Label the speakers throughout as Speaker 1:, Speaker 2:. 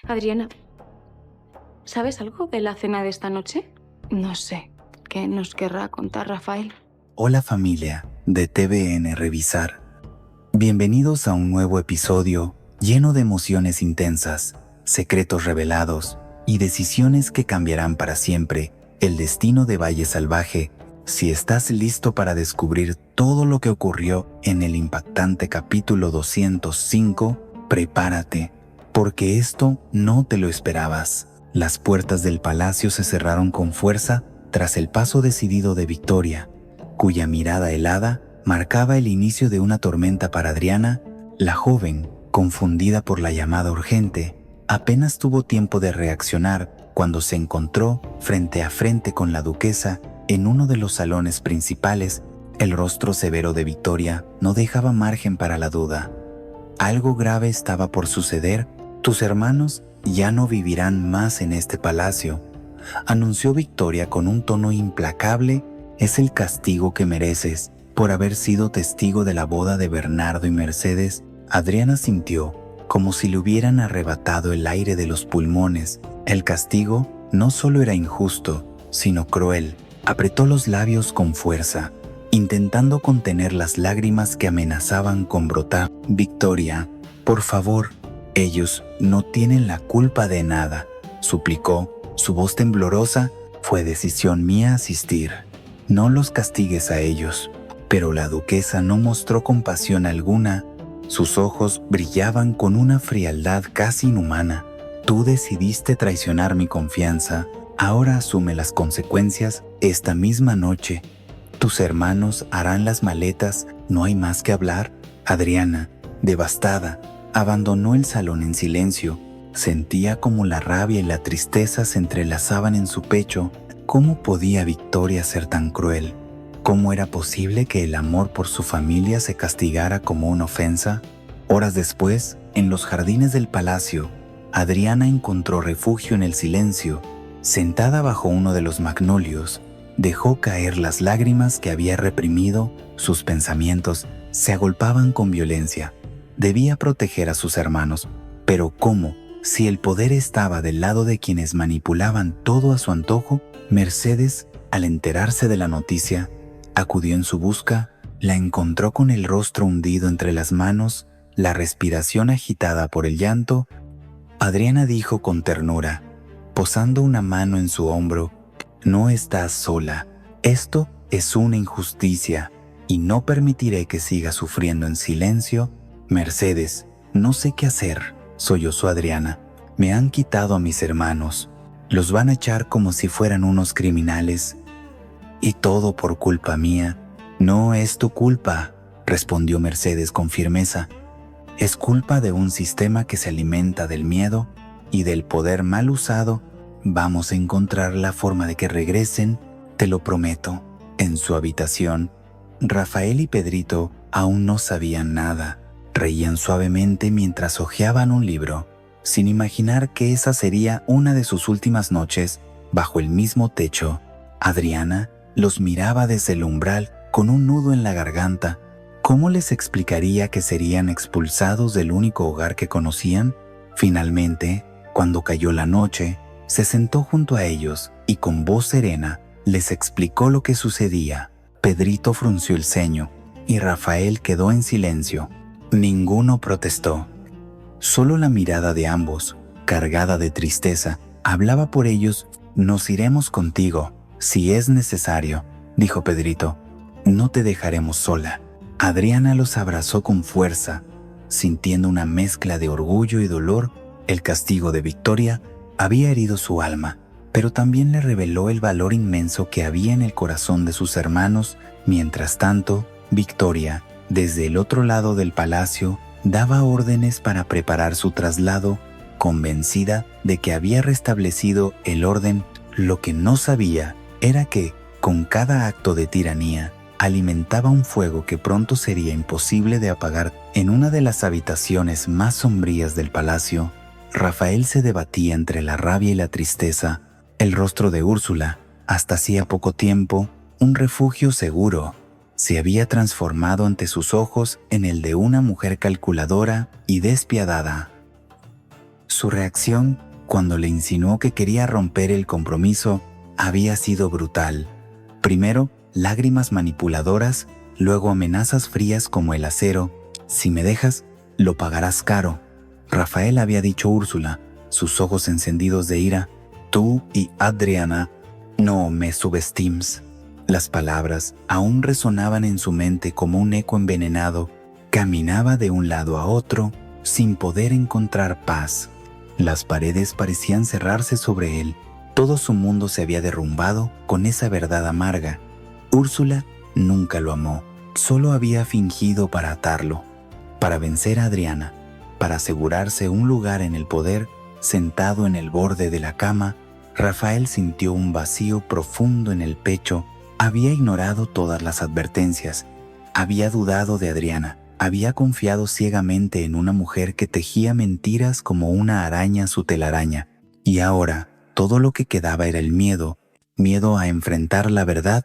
Speaker 1: Adriana, ¿sabes algo de la cena de esta noche? No sé. ¿Qué nos querrá contar Rafael?
Speaker 2: Hola familia de TVN Revisar. Bienvenidos a un nuevo episodio lleno de emociones intensas, secretos revelados y decisiones que cambiarán para siempre el destino de Valle Salvaje. Si estás listo para descubrir todo lo que ocurrió en el impactante capítulo 205, prepárate, porque esto no te lo esperabas. Las puertas del palacio se cerraron con fuerza tras el paso decidido de Victoria, cuya mirada helada marcaba el inicio de una tormenta para Adriana. La joven, confundida por la llamada urgente, apenas tuvo tiempo de reaccionar cuando se encontró frente a frente con la duquesa en uno de los salones principales. El rostro severo de Victoria no dejaba margen para la duda. Algo grave estaba por suceder. Tus hermanos ya no vivirán más en este palacio, anunció Victoria con un tono implacable. Es el castigo que mereces por haber sido testigo de la boda de Bernardo y Mercedes. Adriana sintió como si le hubieran arrebatado el aire de los pulmones. El castigo no solo era injusto, sino cruel. Apretó los labios con fuerza, intentando contener las lágrimas que amenazaban con brotar. Victoria, por favor, ellos no tienen la culpa de nada, suplicó, su voz temblorosa. Fue decisión mía asistir. No los castigues a ellos. Pero la duquesa no mostró compasión alguna. Sus ojos brillaban con una frialdad casi inhumana. Tú decidiste traicionar mi confianza. Ahora asume las consecuencias esta misma noche. Tus hermanos harán las maletas. ¿No hay más que hablar? Adriana, devastada, abandonó el salón en silencio. Sentía como la rabia y la tristeza se entrelazaban en su pecho. ¿Cómo podía Victoria ser tan cruel? ¿Cómo era posible que el amor por su familia se castigara como una ofensa? Horas después, en los jardines del palacio, Adriana encontró refugio en el silencio. Sentada bajo uno de los magnolios, dejó caer las lágrimas que había reprimido. Sus pensamientos se agolpaban con violencia. Debía proteger a sus hermanos, pero ¿cómo? Si el poder estaba del lado de quienes manipulaban todo a su antojo. Mercedes, al enterarse de la noticia, acudió en su busca. La encontró con el rostro hundido entre las manos, la respiración agitada por el llanto. Adriana dijo con ternura, posando una mano en su hombro: no estás sola. Esto es una injusticia y no permitiré que sigas sufriendo en silencio. Mercedes, no sé qué hacer, sollozó Adriana. Me han quitado a mis hermanos. Los van a echar como si fueran unos criminales. Y todo por culpa mía. No es tu culpa, respondió Mercedes con firmeza. Es culpa de un sistema que se alimenta del miedo y del poder mal usado. Vamos a encontrar la forma de que regresen, te lo prometo. En su habitación, Rafael y Pedrito aún no sabían nada. Reían suavemente mientras hojeaban un libro, sin imaginar que esa sería una de sus últimas noches bajo el mismo techo. Adriana los miraba desde el umbral con un nudo en la garganta. ¿Cómo les explicaría que serían expulsados del único hogar que conocían? Finalmente, cuando cayó la noche, se sentó junto a ellos y con voz serena les explicó lo que sucedía. Pedrito frunció el ceño y Rafael quedó en silencio. Ninguno protestó. Solo la mirada de ambos, cargada de tristeza, hablaba por ellos. Nos iremos contigo, si es necesario, dijo Pedrito. No te dejaremos sola. Adriana los abrazó con fuerza, sintiendo una mezcla de orgullo y dolor. El castigo de Victoria había herido su alma, pero también le reveló el valor inmenso que había en el corazón de sus hermanos. Mientras tanto, Victoria, desde el otro lado del palacio, daba órdenes para preparar su traslado, convencida de que había restablecido el orden. Lo que no sabía era que, con cada acto de tiranía, alimentaba un fuego que pronto sería imposible de apagar. En una de las habitaciones más sombrías del palacio, Rafael se debatía entre la rabia y la tristeza. El rostro de Úrsula, hasta hacía poco tiempo un refugio seguro, se había transformado ante sus ojos en el de una mujer calculadora y despiadada. Su reacción, cuando le insinuó que quería romper el compromiso, había sido brutal. Primero, lágrimas manipuladoras, luego amenazas frías como el acero. Si me dejas, lo pagarás caro. Rafael había dicho a Úrsula, sus ojos encendidos de ira, tú y Adriana no me subestimes. Las palabras aún resonaban en su mente como un eco envenenado. Caminaba de un lado a otro sin poder encontrar paz. Las paredes parecían cerrarse sobre él. Todo su mundo se había derrumbado con esa verdad amarga. Úrsula nunca lo amó, solo había fingido para atarlo, para vencer a Adriana, para asegurarse un lugar en el poder. Sentado en el borde de la cama, Rafael sintió un vacío profundo en el pecho. Había ignorado todas las advertencias, había dudado de Adriana, había confiado ciegamente en una mujer que tejía mentiras como una araña su telaraña, y ahora todo lo que quedaba era el miedo, miedo a enfrentar la verdad,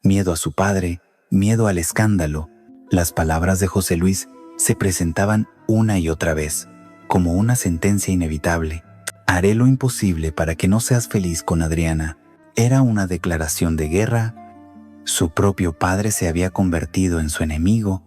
Speaker 2: miedo a su padre, miedo al escándalo. Las palabras de José Luis se presentaban una y otra vez, como una sentencia inevitable. Haré lo imposible para que no seas feliz con Adriana. Era una declaración de guerra. Su propio padre se había convertido en su enemigo.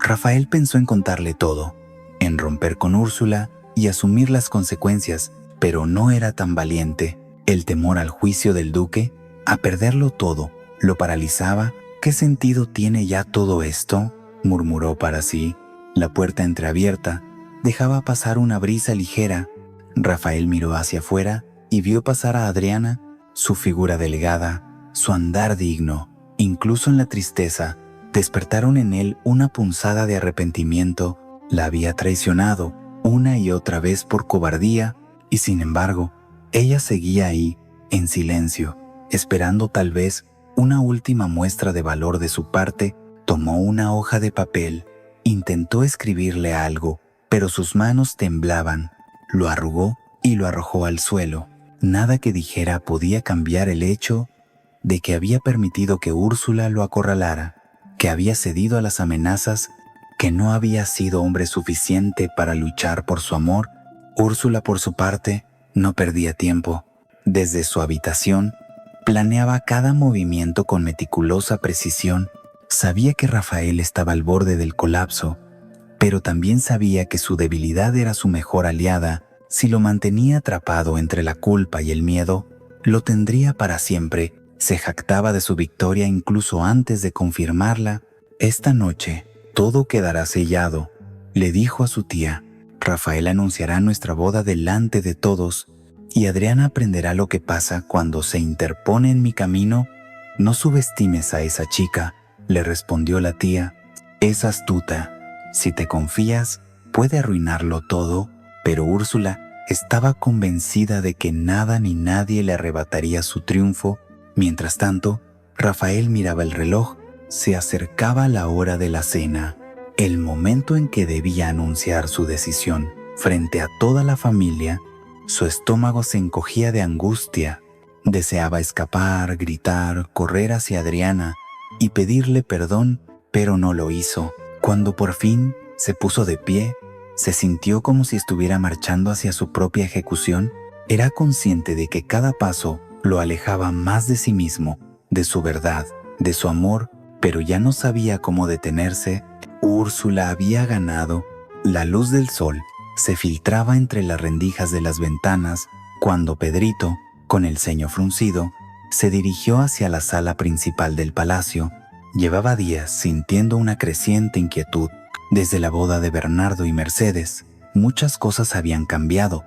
Speaker 2: Rafael pensó en contarle todo, en romper con Úrsula y asumir las consecuencias, pero no era tan valiente. El temor al juicio del duque, a perderlo todo, lo paralizaba. ¿Qué sentido tiene ya todo esto?, murmuró para sí. La puerta entreabierta dejaba pasar una brisa ligera. Rafael miró hacia afuera y vio pasar a Adriana, su figura delgada, su andar digno. Incluso en la tristeza, despertaron en él una punzada de arrepentimiento. La había traicionado una y otra vez por cobardía, y sin embargo, ella seguía ahí, en silencio, esperando tal vez una última muestra de valor de su parte. Tomó una hoja de papel, intentó escribirle algo, pero sus manos temblaban. Lo arrugó y lo arrojó al suelo. Nada que dijera podía cambiar el hecho de que había permitido que Úrsula lo acorralara, que había cedido a las amenazas, que no había sido hombre suficiente para luchar por su amor. Úrsula, por su parte, no perdía tiempo. Desde su habitación, planeaba cada movimiento con meticulosa precisión. Sabía que Rafael estaba al borde del colapso, pero también sabía que su debilidad era su mejor aliada. Si lo mantenía atrapado entre la culpa y el miedo, lo tendría para siempre. Se jactaba de su victoria incluso antes de confirmarla. Esta noche todo quedará sellado, le dijo a su tía. Rafael anunciará nuestra boda delante de todos, y Adriana aprenderá lo que pasa cuando se interpone en mi camino. No subestimes a esa chica, le respondió la tía. Es astuta. Si te confías, puede arruinarlo todo. Pero Úrsula estaba convencida de que nada ni nadie le arrebataría su triunfo. Mientras tanto, Rafael miraba el reloj. Se acercaba la hora de la cena, el momento en que debía anunciar su decisión frente a toda la familia. Su estómago se encogía de angustia. Deseaba escapar, gritar, correr hacia Adriana y pedirle perdón, pero no lo hizo. Cuando por fin se puso de pie, se sintió como si estuviera marchando hacia su propia ejecución. Era consciente de que cada paso lo alejaba más de sí mismo, de su verdad, de su amor, pero ya no sabía cómo detenerse. Úrsula había ganado. La luz del sol se filtraba entre las rendijas de las ventanas cuando Pedrito, con el ceño fruncido, se dirigió hacia la sala principal del palacio. Llevaba días sintiendo una creciente inquietud. Desde la boda de Bernardo y Mercedes, muchas cosas habían cambiado,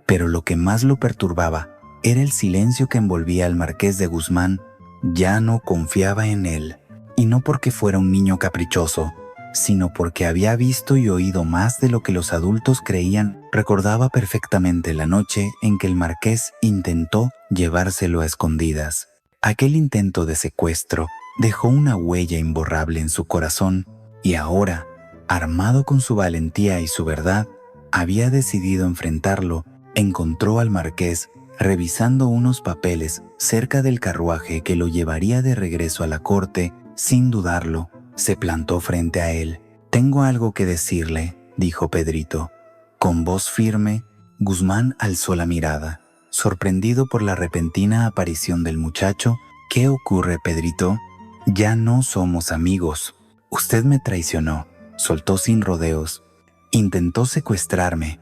Speaker 2: pero lo que más lo perturbaba era el silencio que envolvía al marqués de Guzmán. Ya no confiaba en él, y no porque fuera un niño caprichoso, sino porque había visto y oído más de lo que los adultos creían. Recordaba perfectamente la noche en que el marqués intentó llevárselo a escondidas. Aquel intento de secuestro dejó una huella imborrable en su corazón, y ahora, armado con su valentía y su verdad, había decidido enfrentarlo. Encontró al marqués revisando unos papeles cerca del carruaje que lo llevaría de regreso a la corte. Sin dudarlo, se plantó frente a él. «Tengo algo que decirle», dijo Pedrito, con voz firme, Guzmán alzó la mirada, sorprendido por la repentina aparición del muchacho. «¿Qué ocurre, Pedrito? Ya no somos amigos. Usted me traicionó», soltó sin rodeos. «Intentó secuestrarme.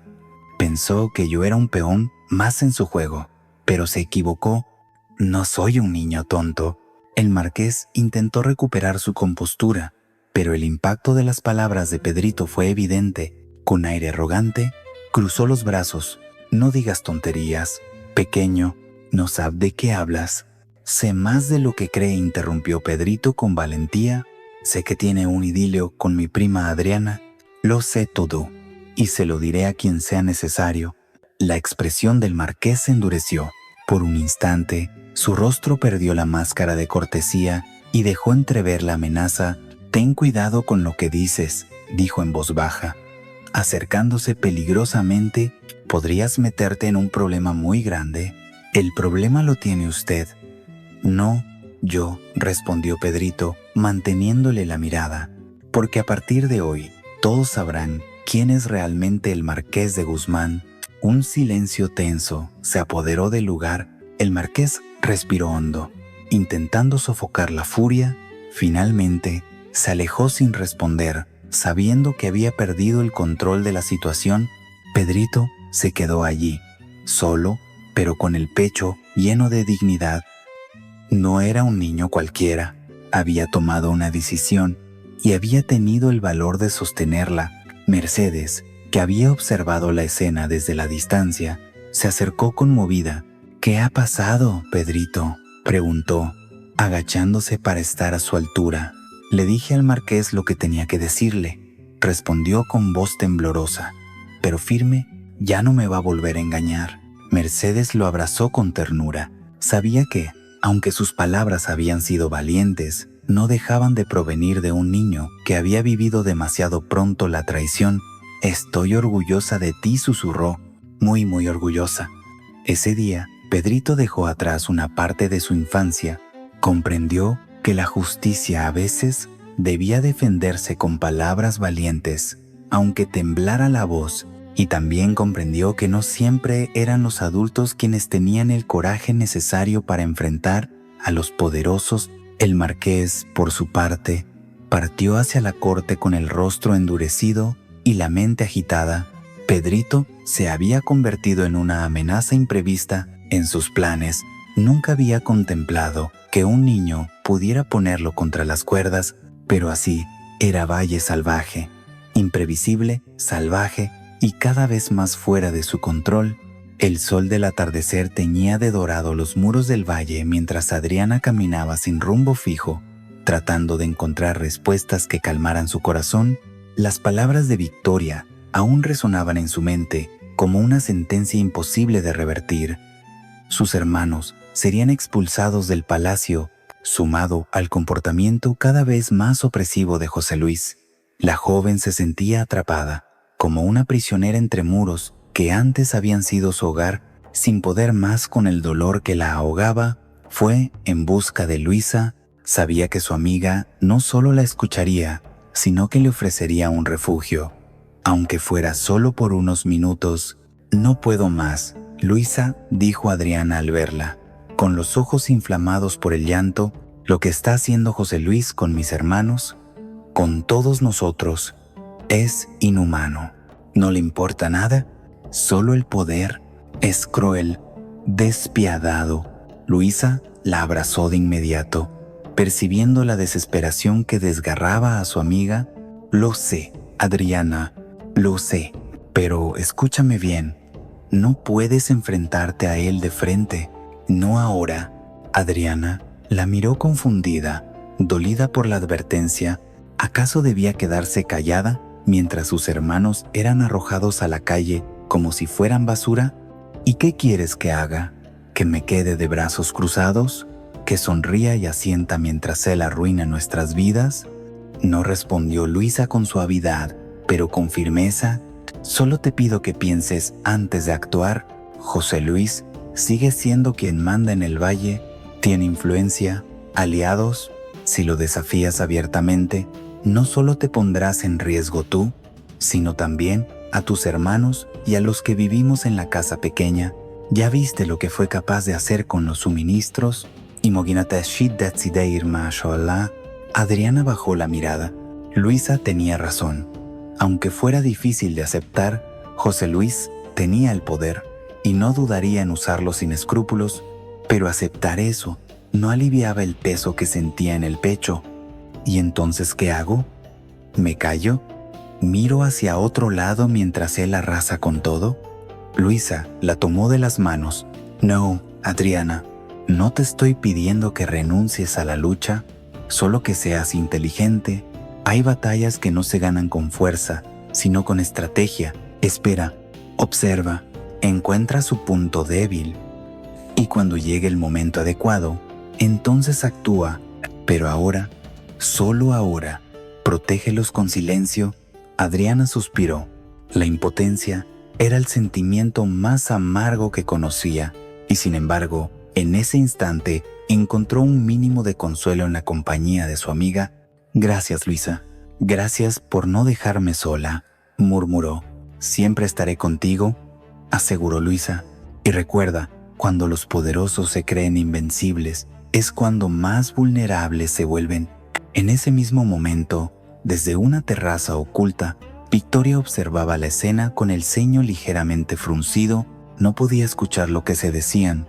Speaker 2: Pensó que yo era un peón más en su juego, pero se equivocó. No soy un niño tonto». El marqués intentó recuperar su compostura, pero el impacto de las palabras de Pedrito fue evidente. Con aire arrogante, cruzó los brazos. «No digas tonterías, pequeño, no sabes de qué hablas». «Sé más de lo que cree», interrumpió Pedrito con valentía. «Sé que tiene un idilio con mi prima Adriana. Lo sé todo, y se lo diré a quien sea necesario». La expresión del marqués se endureció. Por un instante, su rostro perdió la máscara de cortesía y dejó entrever la amenaza. «Ten cuidado con lo que dices», dijo en voz baja, acercándose peligrosamente. «Podrías meterte en un problema muy grande». «El problema lo tiene usted». «No, yo», respondió Pedrito, manteniéndole la mirada, «porque a partir de hoy todos sabrán quién es realmente el marqués de Guzmán». Un silencio tenso se apoderó del lugar. El marqués respiró hondo, intentando sofocar la furia. Finalmente, se alejó sin responder, sabiendo que había perdido el control de la situación. Pedrito se quedó allí, solo, pero con el pecho lleno de dignidad. No era un niño cualquiera. Había tomado una decisión y había tenido el valor de sostenerla. Mercedes, que había observado la escena desde la distancia, se acercó conmovida. «¿Qué ha pasado, Pedrito?», preguntó, agachándose para estar a su altura. «Le dije al marqués lo que tenía que decirle», respondió con voz temblorosa, pero firme. «Ya no me va a volver a engañar». Mercedes lo abrazó con ternura. Sabía que, aunque sus palabras habían sido valientes, no dejaban de provenir de un niño que había vivido demasiado pronto la traición. «Estoy orgullosa de ti», susurró, muy orgullosa. Ese día, Pedrito dejó atrás una parte de su infancia. Comprendió que la justicia a veces debía defenderse con palabras valientes, aunque temblara la voz, y también comprendió que no siempre eran los adultos quienes tenían el coraje necesario para enfrentar a los poderosos. El marqués, por su parte, partió hacia la corte con el rostro endurecido y la mente agitada. Pedrito se había convertido en una amenaza imprevista en sus planes. Nunca había contemplado que un niño pudiera ponerlo contra las cuerdas, pero así era Valle salvaje, imprevisible, salvaje y cada vez más fuera de su control. El sol del atardecer teñía de dorado los muros del valle mientras Adriana caminaba sin rumbo fijo, tratando de encontrar respuestas que calmaran su corazón. Las palabras de Victoria aún resonaban en su mente como una sentencia imposible de revertir. Sus hermanos serían expulsados del palacio, sumado al comportamiento cada vez más opresivo de José Luis. La joven se sentía atrapada, como una prisionera entre muros que antes habían sido su hogar. Sin poder más con el dolor que la ahogaba, fue en busca de Luisa. Sabía que su amiga no solo la escucharía, sino que le ofrecería un refugio, aunque fuera solo por unos minutos. «No puedo más, Luisa», dijo Adriana al verla, con los ojos inflamados por el llanto. «Lo que está haciendo José Luis con mis hermanos, con todos nosotros, es inhumano. No le importa nada, solo el poder. Es cruel, despiadado». Luisa la abrazó de inmediato, percibiendo la desesperación que desgarraba a su amiga. «Lo sé, Adriana, lo sé, pero escúchame bien. No puedes enfrentarte a él de frente, no ahora». Adriana la miró confundida, dolida por la advertencia. ¿Acaso debía quedarse callada mientras sus hermanos eran arrojados a la calle como si fueran basura? «¿Y qué quieres que haga? ¿Que me quede de brazos cruzados? ¿Que sonría y asienta mientras él arruina nuestras vidas?» No respondió Luisa con suavidad, pero con firmeza. «Solo te pido que pienses antes de actuar. José Luis sigue siendo quien manda en el valle, tiene influencia, aliados. Si lo desafías abiertamente, no solo te pondrás en riesgo tú, sino también a tus hermanos y a los que vivimos en la casa pequeña. ¿Ya viste lo que fue capaz de hacer con los suministros? Adriana bajó la mirada. Luisa tenía razón. Aunque fuera difícil de aceptar, José Luis tenía el poder y no dudaría en usarlo sin escrúpulos, pero aceptar eso no aliviaba el peso que sentía en el pecho. ¿Y entonces qué hago? ¿Me callo? ¿Miro hacia otro lado mientras él arrasa con todo? Luisa la tomó de las manos. No, Adriana, no te estoy pidiendo que renuncies a la lucha, solo que seas inteligente. Hay batallas que no se ganan con fuerza, sino con estrategia. Espera, observa, encuentra su punto débil. Y cuando llegue el momento adecuado, entonces actúa. Pero ahora, solo ahora, protégelos con silencio. Adriana suspiró. La impotencia era el sentimiento más amargo que conocía, y sin embargo, en ese instante encontró un mínimo de consuelo en la compañía de su amiga. Gracias, Luisa. Gracias por no dejarme sola, murmuró. Siempre estaré contigo, aseguró Luisa. Y recuerda, cuando los poderosos se creen invencibles, es cuando más vulnerables se vuelven. En ese mismo momento, desde una terraza oculta, Victoria observaba la escena con el ceño ligeramente fruncido. No podía escuchar lo que se decían,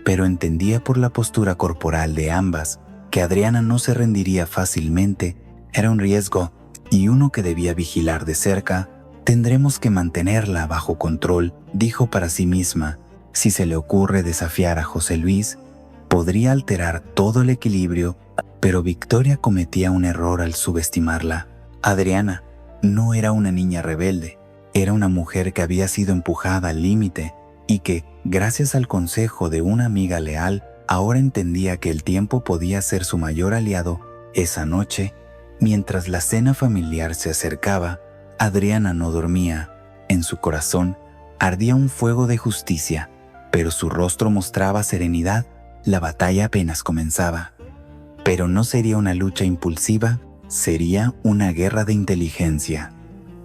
Speaker 2: pero entendía por la postura corporal de ambas que Adriana no se rendiría fácilmente. Era un riesgo y uno que debía vigilar de cerca. Tendremos que mantenerla bajo control, dijo para sí misma. Si se le ocurre desafiar a José Luis, podría alterar todo el equilibrio, pero Victoria cometía un error al subestimarla. Adriana no era una niña rebelde, era una mujer que había sido empujada al límite y que, gracias al consejo de una amiga leal, ahora entendía que el tiempo podía ser su mayor aliado. Esa noche, mientras la cena familiar se acercaba, Adriana no dormía. En su corazón ardía un fuego de justicia, pero su rostro mostraba serenidad. La batalla apenas comenzaba. Pero no sería una lucha impulsiva, sería una guerra de inteligencia.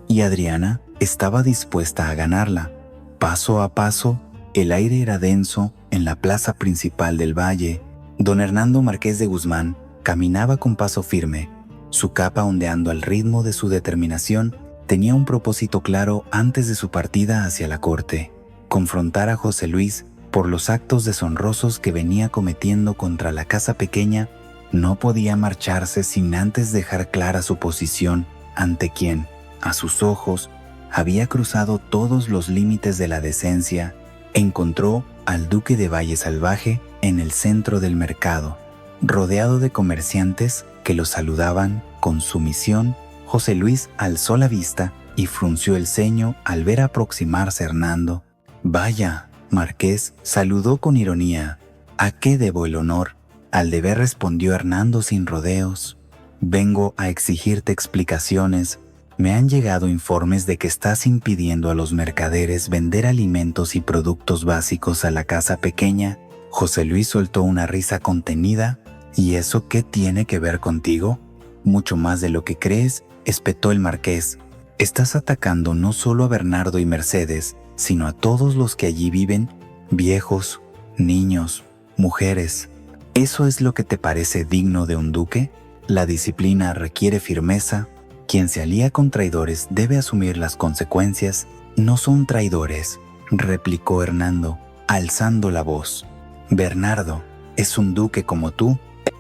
Speaker 2: Y Adriana estaba dispuesta a ganarla. Paso a paso, el aire era denso en la plaza principal del valle. Don Hernando Marqués de Guzmán caminaba con paso firme. Su capa ondeando al ritmo de su determinación, tenía un propósito claro antes de su partida hacia la corte: confrontar a José Luis por los actos deshonrosos que venía cometiendo contra la casa pequeña. No podía marcharse sin antes dejar clara su posición ante quien, a sus ojos, había cruzado todos los límites de la decencia. Encontró al duque de Valle Salvaje en el centro del mercado, rodeado de comerciantes que lo saludaban con sumisión. José Luis alzó la vista y frunció el ceño al ver aproximarse a Hernando. «Vaya, Marqués», saludó con ironía. «¿A qué debo el honor?». «Al deber», respondió Hernando sin rodeos. «Vengo a exigirte explicaciones. Me han llegado informes de que estás impidiendo a los mercaderes vender alimentos y productos básicos a la casa pequeña». José Luis soltó una risa contenida. «¿Y eso qué tiene que ver contigo?». «Mucho más de lo que crees», espetó el marqués. «Estás atacando no solo a Bernardo y Mercedes, sino a todos los que allí viven, viejos, niños, mujeres. ¿Eso es lo que te parece digno de un duque? La disciplina requiere firmeza. Quien se alía con traidores debe asumir las consecuencias». «No son traidores», replicó Hernando, alzando la voz. «Bernardo es un duque como tú.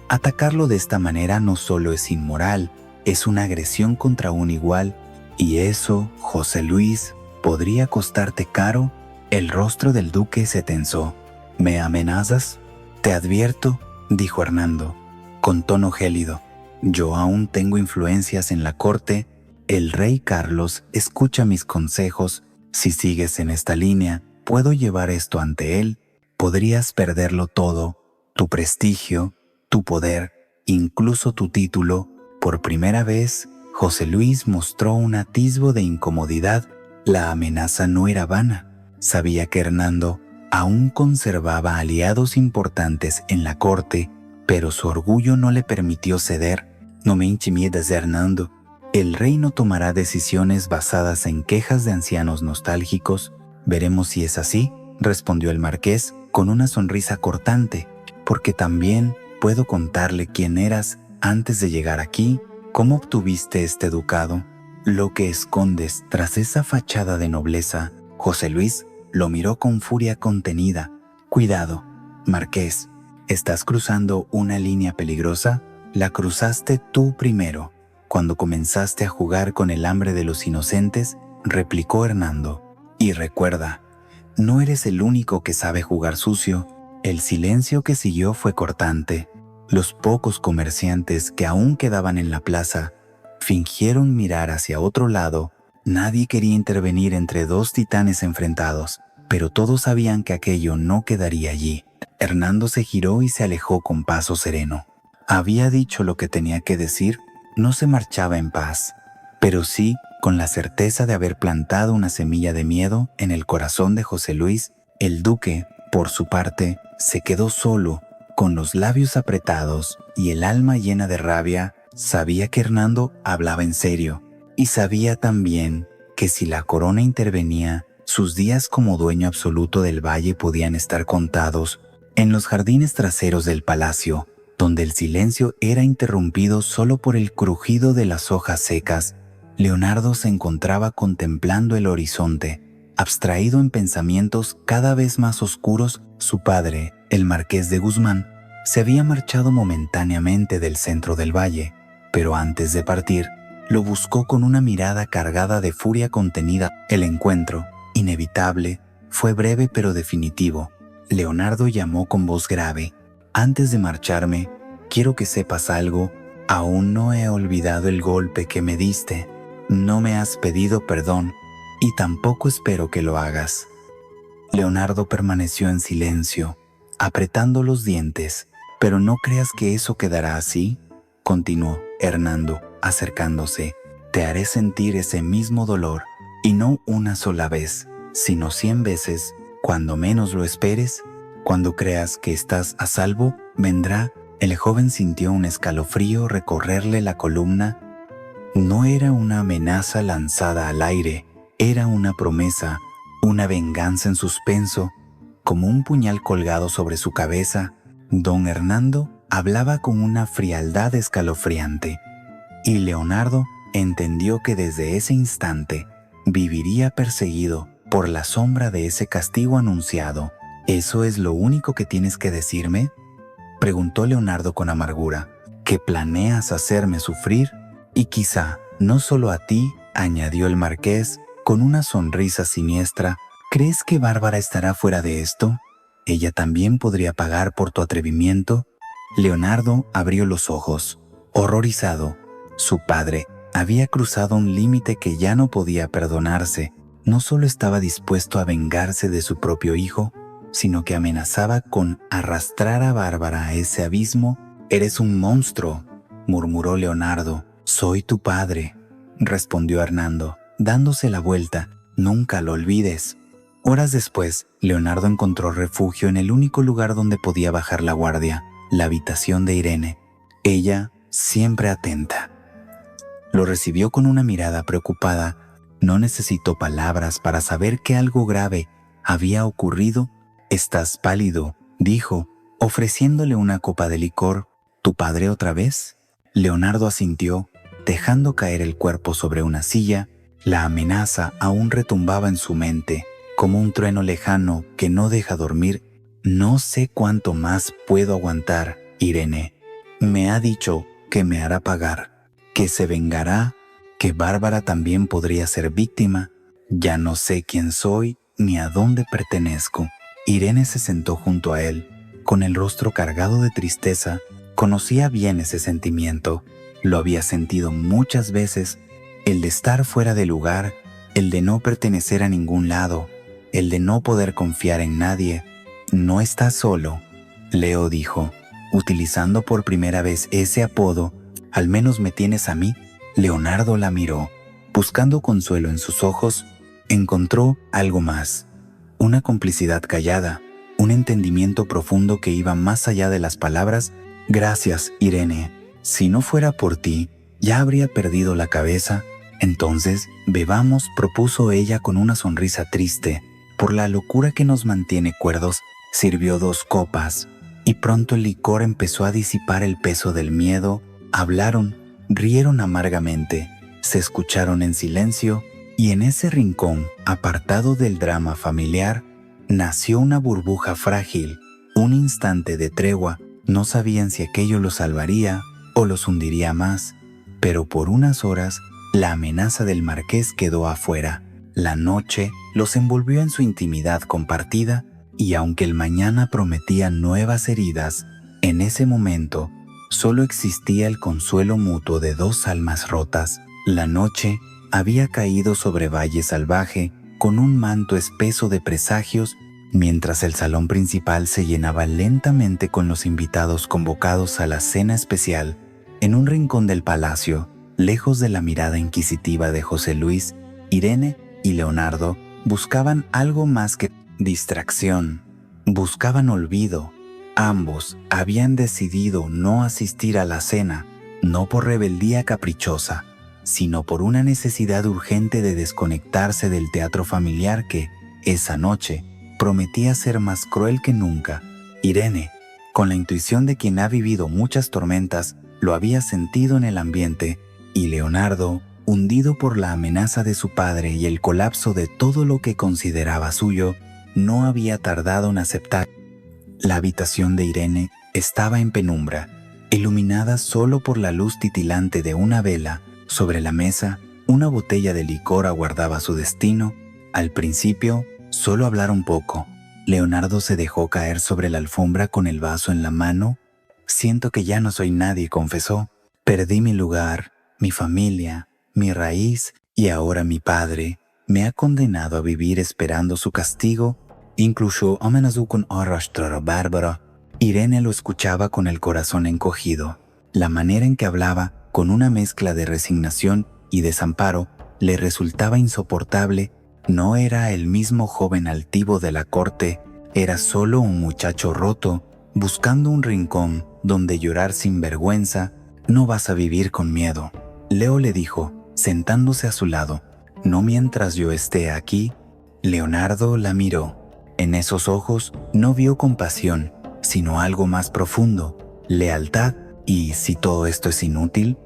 Speaker 2: Atacarlo de esta manera no solo es inmoral, es una agresión contra un igual. Y eso, José Luis, podría costarte caro». El rostro del duque se tensó. «¿Me amenazas?». «Te advierto», dijo Hernando, con tono gélido. «Yo aún tengo influencias en la corte. El rey Carlos escucha mis consejos. Si sigues en esta línea, puedo llevar esto ante él. Podrías perderlo todo, tu prestigio, tu poder, incluso tu título». Por primera vez, José Luis mostró un atisbo de incomodidad. La amenaza no era vana. Sabía que Hernando aún conservaba aliados importantes en la corte, pero su orgullo no le permitió ceder. «No me intimides, Hernando. El rey no tomará decisiones basadas en quejas de ancianos nostálgicos. Veremos si es así, respondió el marqués con una sonrisa cortante, porque también puedo contarle quién eras antes de llegar aquí, cómo obtuviste este ducado, lo que escondes tras esa fachada de nobleza. José Luis lo miró con furia contenida. Cuidado, marqués, ¿estás cruzando una línea peligrosa? La cruzaste tú primero, cuando comenzaste a jugar con el hambre de los inocentes, replicó Hernando. Y recuerda, no eres el único que sabe jugar sucio. El silencio que siguió fue cortante. Los pocos comerciantes que aún quedaban en la plaza fingieron mirar hacia otro lado. Nadie quería intervenir entre dos titanes enfrentados, pero todos sabían que aquello no quedaría allí. Hernando se giró y se alejó con paso sereno. Había dicho lo que tenía que decir, no se marchaba en paz, pero sí con la certeza de haber plantado una semilla de miedo en el corazón de José Luis. El duque, por su parte, se quedó solo, con los labios apretados y el alma llena de rabia. Sabía que Hernando hablaba en serio, y sabía también que si la corona intervenía, sus días como dueño absoluto del valle podían estar contados. En los jardines traseros del palacio, donde el silencio era interrumpido solo por el crujido de las hojas secas, Leonardo se encontraba contemplando el horizonte, abstraído en pensamientos cada vez más oscuros. Su padre, el marqués de Guzmán, se había marchado momentáneamente del centro del valle, pero antes de partir, lo buscó con una mirada cargada de furia contenida. El encuentro, inevitable, fue breve pero definitivo. Leonardo llamó con voz grave: «Antes de marcharme, quiero que sepas algo. Aún no he olvidado el golpe que me diste. No me has pedido perdón y tampoco espero que lo hagas». Leonardo permaneció en silencio, apretando los dientes. «Pero no creas que eso quedará así», continuó Hernando, acercándose. «Te haré sentir ese mismo dolor, y no una sola vez, sino 100 veces. Cuando menos lo esperes, cuando creas que estás a salvo, vendrá». El joven sintió un escalofrío recorrerle la columna. No era una amenaza lanzada al aire, era una promesa, una venganza en suspenso, como un puñal colgado sobre su cabeza. Don Hernando hablaba con una frialdad escalofriante, y Leonardo entendió que desde ese instante viviría perseguido por la sombra de ese castigo anunciado. «¿Eso es lo único que tienes que decirme?», preguntó Leonardo con amargura. «¿Que planeas hacerme sufrir? Y quizá no solo a ti», añadió el marqués con una sonrisa siniestra. «¿Crees que Bárbara estará fuera de esto? Ella también podría pagar por tu atrevimiento». Leonardo abrió los ojos, horrorizado. Su padre había cruzado un límite que ya no podía perdonarse. No solo estaba dispuesto a vengarse de su propio hijo, sino que amenazaba con arrastrar a Bárbara a ese abismo. «Eres un monstruo», murmuró Leonardo. «Soy tu padre», respondió Hernando, dándose la vuelta. «Nunca lo olvides». Horas después, Leonardo encontró refugio en el único lugar donde podía bajar la guardia, la habitación de Irene. Ella, siempre atenta, lo recibió con una mirada preocupada. No necesitó palabras para saber que algo grave había ocurrido. «Estás pálido», dijo, ofreciéndole una copa de licor. «¿Tu padre otra vez?». Leonardo asintió, dejando caer el cuerpo sobre una silla. La amenaza aún retumbaba en su mente, como un trueno lejano que no deja dormir. «No sé cuánto más puedo aguantar, Irene. Me ha dicho que me hará pagar, que se vengará, que Bárbara también podría ser víctima. Ya no sé quién soy ni a dónde pertenezco». Irene se sentó junto a él, con el rostro cargado de tristeza. Conocía bien ese sentimiento, lo había sentido muchas veces, el de estar fuera de lugar, el de no pertenecer a ningún lado, el de no poder confiar en nadie. «No estás solo», Leo dijo, utilizando por primera vez ese apodo. «Al menos me tienes a mí». Leonardo la miró, buscando consuelo en sus ojos. Encontró algo más, una complicidad callada, un entendimiento profundo que iba más allá de las palabras. «Gracias, Irene. Si no fuera por ti, ¿Ya habría perdido la cabeza? Entonces, bebamos, propuso ella con una sonrisa triste. Por la locura que nos mantiene cuerdos, sirvió 2 copas, y pronto el licor empezó a disipar el peso del miedo. Hablaron, rieron amargamente, se escucharon en silencio, y en ese rincón, apartado del drama familiar, nació una burbuja frágil, un instante de tregua. No sabían si aquello los salvaría o los hundiría más, pero por unas horas la amenaza del marqués quedó afuera. La noche los envolvió en su intimidad compartida, y aunque el mañana prometía nuevas heridas, en ese momento solo existía el consuelo mutuo de 2 almas rotas. La noche había caído sobre Valle Salvaje con un manto espeso de presagios, mientras el salón principal se llenaba lentamente con los invitados convocados a la cena especial. En un rincón del palacio, lejos de la mirada inquisitiva de José Luis, Irene y Leonardo buscaban algo más que distracción. Buscaban olvido. Ambos habían decidido no asistir a la cena, no por rebeldía caprichosa, sino por una necesidad urgente de desconectarse del teatro familiar que, esa noche, prometía ser más cruel que nunca. Irene, con la intuición de quien ha vivido muchas tormentas, lo había sentido en el ambiente, y Leonardo, hundido por la amenaza de su padre y el colapso de todo lo que consideraba suyo, no había tardado en aceptar. La habitación de Irene estaba en penumbra, iluminada solo por la luz titilante de una vela. Sobre la mesa, una botella de licor aguardaba su destino. Al principio, solo hablaron poco. Leonardo se dejó caer sobre la alfombra con el vaso en la mano. «Siento que ya no soy nadie», confesó. «Perdí mi lugar, mi familia, mi raíz, y ahora mi padre me ha condenado a vivir esperando su castigo». Incluso Amenazukun Arrastra Bárbara. Irene lo escuchaba con el corazón encogido. La manera en que hablaba, con una mezcla de resignación y desamparo, le resultaba insoportable. No era el mismo joven altivo de la corte, era solo un muchacho roto, buscando un rincón donde llorar sin vergüenza. «No vas a vivir con miedo», Leo le dijo, sentándose a su lado. «No mientras yo esté aquí». Leonardo la miró. En esos ojos no vio compasión, sino algo más profundo, lealtad. ¿Y si todo esto es inútil?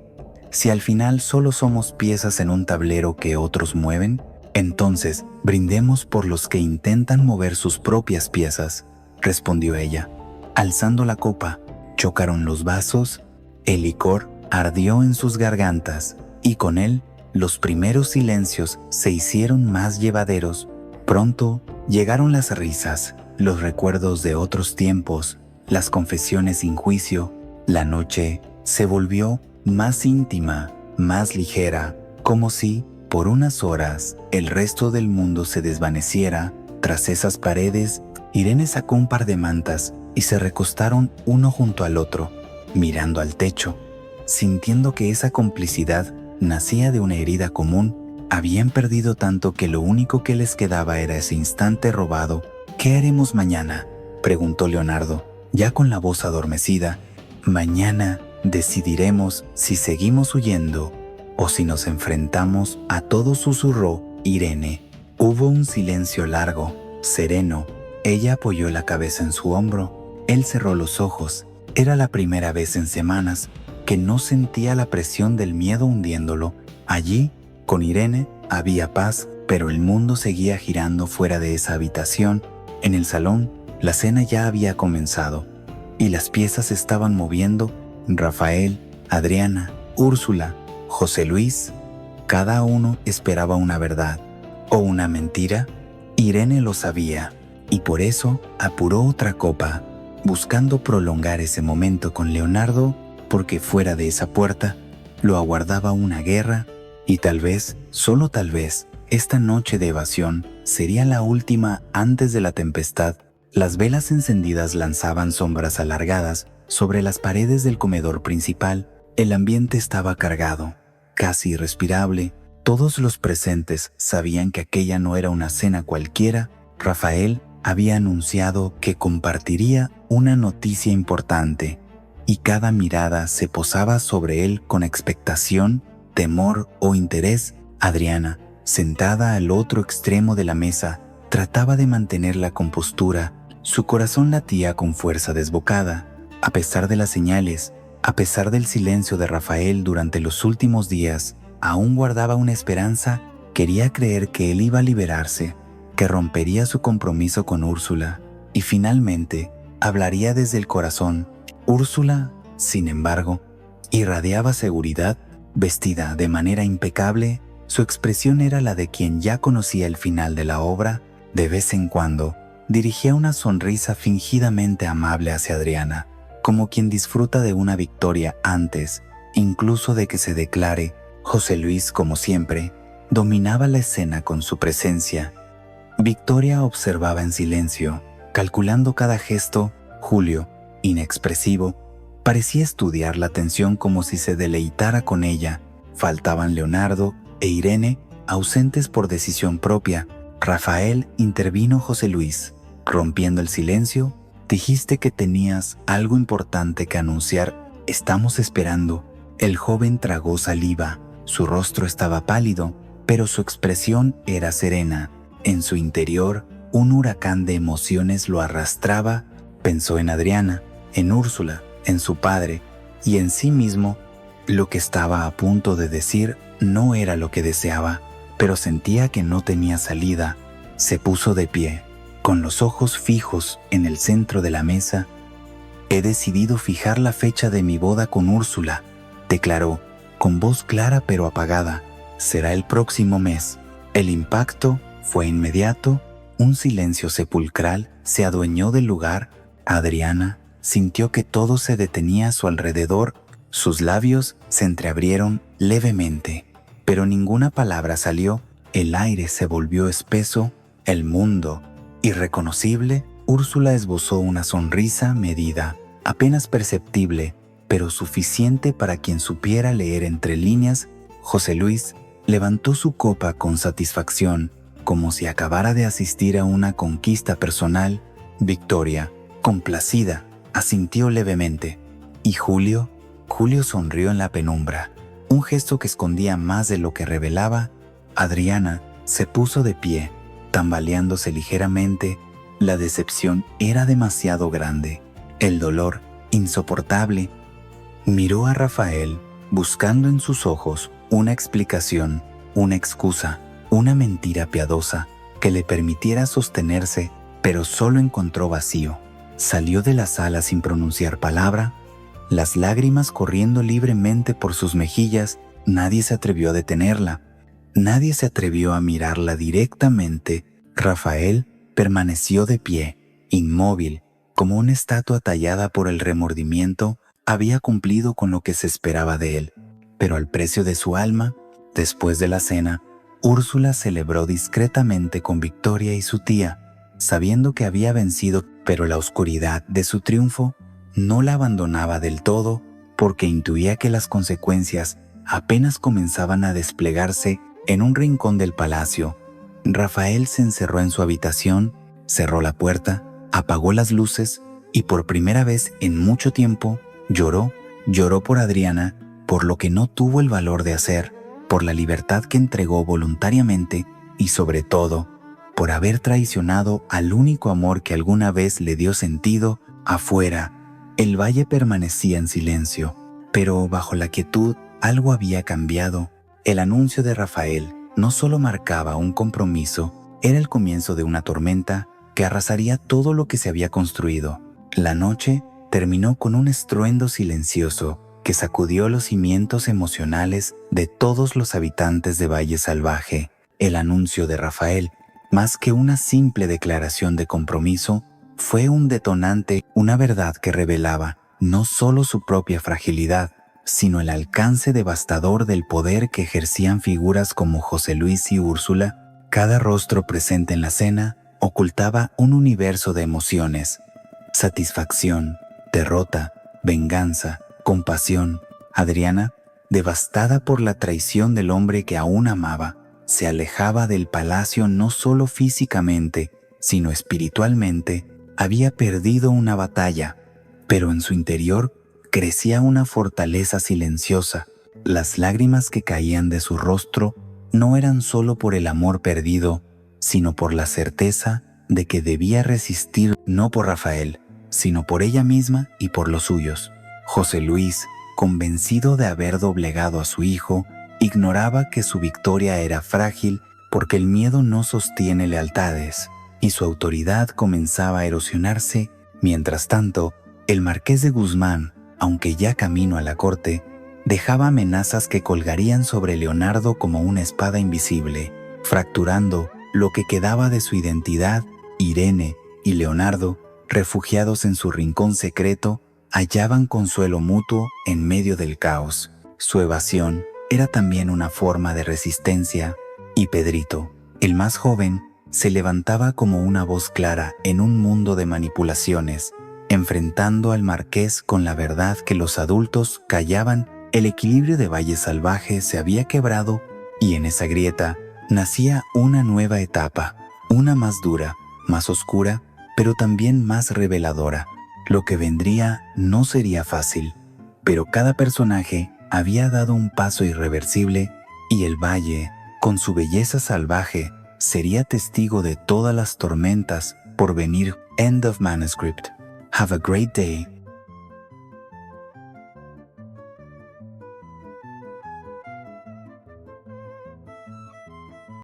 Speaker 2: Si al final solo somos piezas en un tablero que otros mueven, entonces brindemos por los que intentan mover sus propias piezas, respondió ella. Alzando la copa, chocaron los vasos, el licor ardió en sus gargantas, y con él los primeros silencios se hicieron más llevaderos. Pronto llegaron las risas, los recuerdos de otros tiempos, las confesiones sin juicio. La noche se volvió más íntima, más ligera, como si, por unas horas, el resto del mundo se desvaneciera. Tras esas paredes, Irene sacó un par de mantas y se recostaron uno junto al otro, mirando al techo, sintiendo que esa complicidad nacía de una herida común. Habían perdido tanto que lo único que les quedaba era ese instante robado. «¿Qué haremos mañana?», preguntó Leonardo, ya con la voz adormecida. «Mañana decidiremos si seguimos huyendo o si nos enfrentamos a todo», susurró Irene. Hubo un silencio largo, sereno. Ella apoyó la cabeza en su hombro. Él cerró los ojos. Era la primera vez en semanas que no sentía la presión del miedo hundiéndolo. Allí, con Irene, había paz, pero el mundo seguía girando fuera de esa habitación. En el salón, la cena ya había comenzado, y las piezas se estaban moviendo. Rafael, Adriana, Úrsula, José Luis, cada uno esperaba una verdad o una mentira. Irene lo sabía, y por eso apuró otra copa, buscando prolongar ese momento con Leonardo, porque fuera de esa puerta lo aguardaba una guerra. Y tal vez, solo tal vez, esta noche de evasión sería la última antes de la tempestad. Las velas encendidas lanzaban sombras alargadas sobre las paredes del comedor principal. El ambiente estaba cargado, casi irrespirable. Todos los presentes sabían que aquella no era una cena cualquiera. Rafael había anunciado que compartiría una noticia importante. y cada mirada se posaba sobre él con expectación, temor o interés. Adriana, sentada al otro extremo de la mesa, trataba de mantener la compostura. Su corazón latía con fuerza desbocada. A pesar de las señales, a pesar del silencio de Rafael durante los últimos días, aún guardaba una esperanza. Quería creer que él iba a liberarse, que rompería su compromiso con Úrsula y finalmente hablaría desde el corazón. Úrsula, sin embargo, irradiaba seguridad. Vestida de manera impecable, su expresión era la de quien ya conocía el final de la obra. De vez en cuando, dirigía una sonrisa fingidamente amable hacia Adriana, como quien disfruta de una victoria antes, incluso de que se declare. José Luis, como siempre, dominaba la escena con su presencia. Victoria observaba en silencio, calculando cada gesto. Julio, inexpresivo, parecía estudiar la tensión como si se deleitara con ella. Faltaban Leonardo e Irene, ausentes por decisión propia. Rafael, intervino José Luis, rompiendo el silencio. Dijiste que tenías algo importante que anunciar. Estamos esperando. El joven tragó saliva. Su rostro estaba pálido, pero su expresión era serena. En su interior, un huracán de emociones lo arrastraba. Pensó en Adriana, en Úrsula, en su padre y en sí mismo. Lo que estaba a punto de decir no era lo que deseaba, pero sentía que no tenía salida. Se puso de pie, con los ojos fijos en el centro de la mesa. He decidido fijar la fecha de mi boda con Úrsula, declaró, con voz clara pero apagada. Será el próximo mes. El impacto fue inmediato. Un silencio sepulcral se adueñó del lugar. Adriana sintió que todo se detenía a su alrededor. Sus labios se entreabrieron levemente, pero ninguna palabra salió. El aire se volvió espeso, el mundo irreconocible. Úrsula esbozó una sonrisa medida, apenas perceptible, pero suficiente para quien supiera leer entre líneas. José Luis levantó su copa con satisfacción, como si acabara de asistir a una conquista personal. Victoria, complacida, asintió levemente. ¿Y Julio? Julio sonrió en la penumbra, un gesto que escondía más de lo que revelaba. Adriana se puso de pie, tambaleándose ligeramente. La decepción era demasiado grande, el dolor insoportable. Miró a Rafael, buscando en sus ojos una explicación, una excusa, una mentira piadosa que le permitiera sostenerse, pero solo encontró vacío. Salió de la sala sin pronunciar palabra, las lágrimas corriendo libremente por sus mejillas. Nadie se atrevió a detenerla, nadie se atrevió a mirarla directamente. Rafael permaneció de pie, inmóvil, como una estatua tallada por el remordimiento. Había cumplido con lo que se esperaba de él, pero al precio de su alma. Después de la cena, Úrsula celebró discretamente con Victoria y su tía, sabiendo que había vencido, pero la oscuridad de su triunfo no la abandonaba del todo, porque intuía que las consecuencias apenas comenzaban a desplegarse. En un rincón del palacio, Rafael se encerró en su habitación, cerró la puerta, apagó las luces y por primera vez en mucho tiempo lloró por Adriana, por lo que no tuvo el valor de hacer, por la libertad que entregó voluntariamente y sobre todo, por haber traicionado al único amor que alguna vez le dio sentido. Afuera, el valle permanecía en silencio, pero bajo la quietud algo había cambiado. El anuncio de Rafael no solo marcaba un compromiso, era el comienzo de una tormenta que arrasaría todo lo que se había construido. La noche terminó con un estruendo silencioso que sacudió los cimientos emocionales de todos los habitantes de Valle Salvaje. El anuncio de Rafael, más que una simple declaración de compromiso, fue un detonante, una verdad que revelaba no solo su propia fragilidad, sino el alcance devastador del poder que ejercían figuras como José Luis y Úrsula. Cada rostro presente en la cena ocultaba un universo de emociones: satisfacción, derrota, venganza, compasión. Adriana, devastada por la traición del hombre que aún amaba, se alejaba del palacio no solo físicamente, sino espiritualmente. Había perdido una batalla, pero en su interior crecía una fortaleza silenciosa. Las lágrimas que caían de su rostro no eran solo por el amor perdido, sino por la certeza de que debía resistir, no por Rafael, sino por ella misma y por los suyos. José Luis, convencido de haber doblegado a su hijo, ignoraba que su victoria era frágil porque el miedo no sostiene lealtades, y su autoridad comenzaba a erosionarse. Mientras tanto, el marqués de Guzmán, aunque ya camino a la corte, dejaba amenazas que colgarían sobre Leonardo como una espada invisible, fracturando lo que quedaba de su identidad. Irene y Leonardo, refugiados en su rincón secreto, hallaban consuelo mutuo en medio del caos. Su evasión era también una forma de resistencia, y Pedrito, el más joven, se levantaba como una voz clara en un mundo de manipulaciones, enfrentando al marqués con la verdad que los adultos callaban. El equilibrio de Valle Salvaje se había quebrado y en esa grieta nacía una nueva etapa, una más dura, más oscura, pero también más reveladora. Lo que vendría no sería fácil, pero cada personaje había dado un paso irreversible y el valle, con su belleza salvaje, sería testigo de todas las tormentas por venir. End of manuscript. Have a great day.